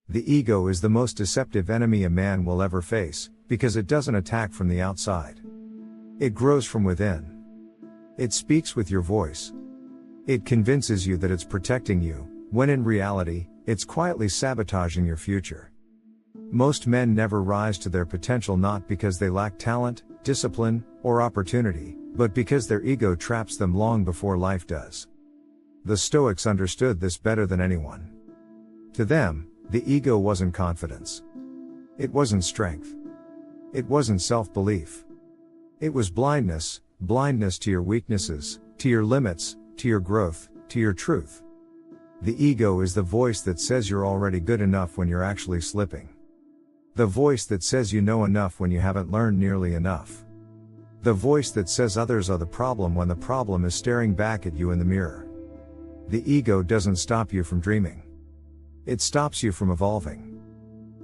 The ego is the most deceptive enemy a man will ever face, because it doesn't attack from the outside. It grows from within. It speaks with your voice. It convinces you that it's protecting you, when in reality, it's quietly sabotaging your future. Most men never rise to their potential not because they lack talent, discipline, or opportunity, but because their ego traps them long before life does. The Stoics understood this better than anyone. To them, the ego wasn't confidence. It wasn't strength. It wasn't self-belief. It was blindness to your weaknesses, to your limits, to your growth, to your truth. The ego is the voice that says you're already good enough when you're actually slipping. The voice that says you know enough when you haven't learned nearly enough. The voice that says others are the problem when the problem is staring back at you in the mirror. The ego doesn't stop you from dreaming. It stops you from evolving.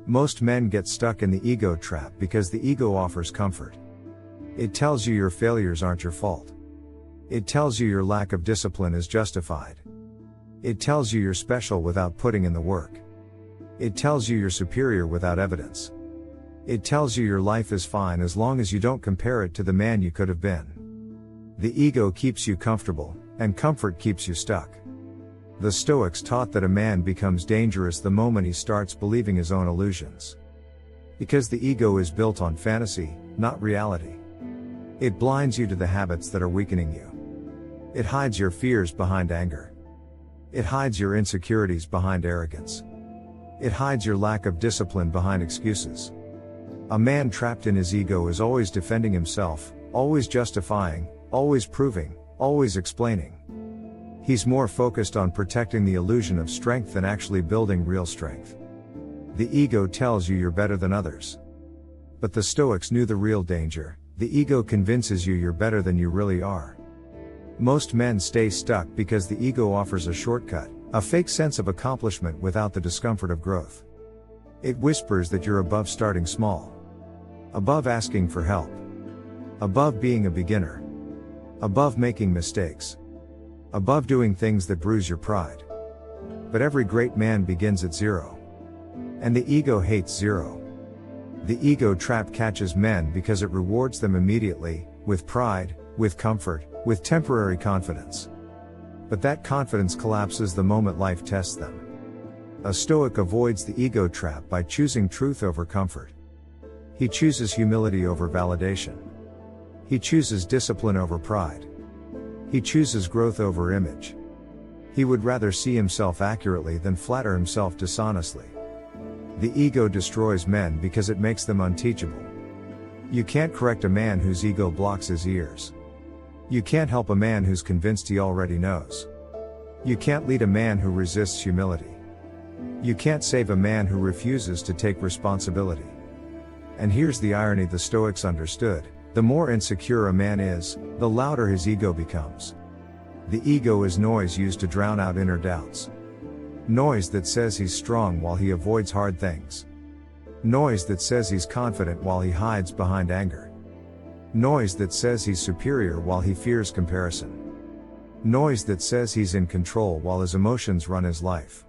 Most men get stuck in the ego trap because the ego offers comfort. It tells you your failures aren't your fault. It tells you your lack of discipline is justified. It tells you you're special without putting in the work. It tells you you're superior without evidence. It tells you your life is fine as long as you don't compare it to the man you could have been. The ego keeps you comfortable, and comfort keeps you stuck. The Stoics taught that a man becomes dangerous the moment he starts believing his own illusions. Because the ego is built on fantasy, not reality. It blinds you to the habits that are weakening you. It hides your fears behind anger. It hides your insecurities behind arrogance. It hides your lack of discipline behind excuses. A man trapped in his ego is always defending himself, always justifying, always proving, always explaining. He's more focused on protecting the illusion of strength than actually building real strength. The ego tells you you're better than others. But the Stoics knew the real danger. The ego convinces you you're better than you really are. Most men stay stuck because the ego offers a shortcut, a fake sense of accomplishment without the discomfort of growth. It whispers that you're above starting small. Above asking for help. Above being a beginner. Above making mistakes. Above doing things that bruise your pride. But every great man begins at zero. And the ego hates zero. The ego trap catches men because it rewards them immediately, with pride, with comfort, with temporary confidence. But that confidence collapses the moment life tests them. A Stoic avoids the ego trap by choosing truth over comfort. He chooses humility over validation. He chooses discipline over pride. He chooses growth over image. He would rather see himself accurately than flatter himself dishonestly. The ego destroys men because it makes them unteachable. You can't correct a man whose ego blocks his ears. You can't help a man who's convinced he already knows. You can't lead a man who resists humility. You can't save a man who refuses to take responsibility. And here's the irony the Stoics understood: the more insecure a man is, the louder his ego becomes. The ego is noise used to drown out inner doubts. Noise that says he's strong while he avoids hard things. Noise that says he's confident while he hides behind anger. Noise that says he's superior while he fears comparison. Noise that says he's in control while his emotions run his life.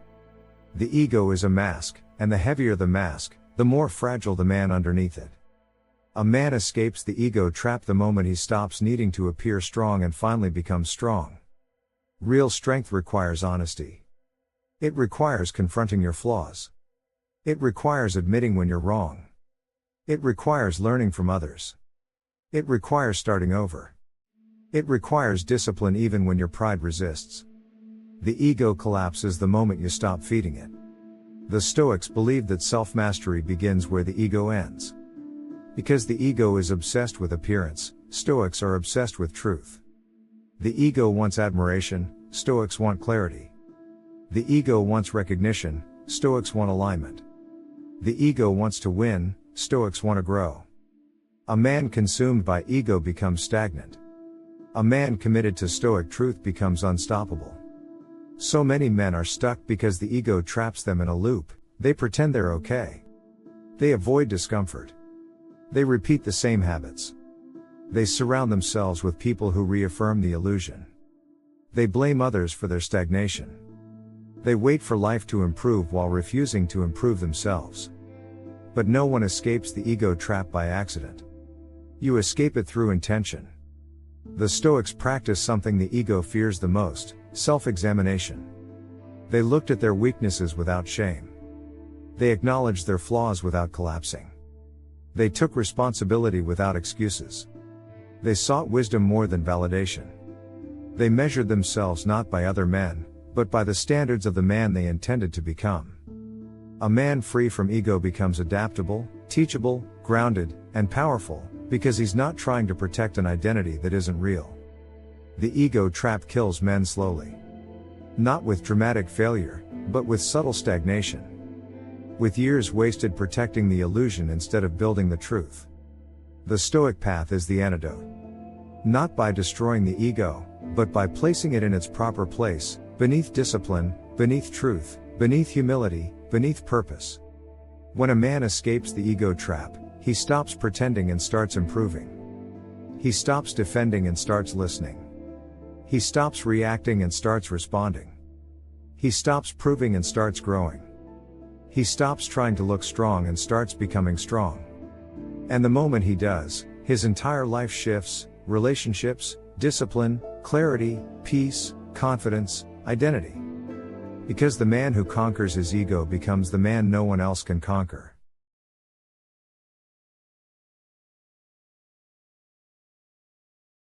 The ego is a mask, and the heavier the mask, the more fragile the man underneath it. A man escapes the ego trap the moment he stops needing to appear strong and finally becomes strong. Real strength requires honesty. It requires confronting your flaws. It requires admitting when you're wrong. It requires learning from others. It requires starting over. It requires discipline even when your pride resists. The ego collapses the moment you stop feeding it. The Stoics believed that self-mastery begins where the ego ends. Because the ego is obsessed with appearance, Stoics are obsessed with truth. The ego wants admiration, Stoics want clarity. The ego wants recognition, Stoics want alignment. The ego wants to win, Stoics want to grow. A man consumed by ego becomes stagnant. A man committed to Stoic truth becomes unstoppable. So many men are stuck because the ego traps them in a loop. They pretend they're okay. They avoid discomfort. They repeat the same habits. They surround themselves with people who reaffirm the illusion. They blame others for their stagnation. They wait for life to improve while refusing to improve themselves. But no one escapes the ego trap by accident. You escape it through intention. The Stoics practice something the ego fears the most: self-examination. They looked at their weaknesses without shame. They acknowledged their flaws without collapsing. They took responsibility without excuses. They sought wisdom more than validation. They measured themselves not by other men, but by the standards of the man they intended to become. A man free from ego becomes adaptable, teachable, grounded, and powerful, because he's not trying to protect an identity that isn't real. The ego trap kills men slowly. Not with dramatic failure, but with subtle stagnation. With years wasted protecting the illusion instead of building the truth. The Stoic path is the antidote. Not by destroying the ego, but by placing it in its proper place, beneath discipline, beneath truth, beneath humility, beneath purpose. When a man escapes the ego trap, he stops pretending and starts improving. He stops defending and starts listening. He stops reacting and starts responding. He stops proving and starts growing. He stops trying to look strong and starts becoming strong. And the moment he does, his entire life shifts: relationships, discipline, clarity, peace, confidence, identity. Because the man who conquers his ego becomes the man no one else can conquer.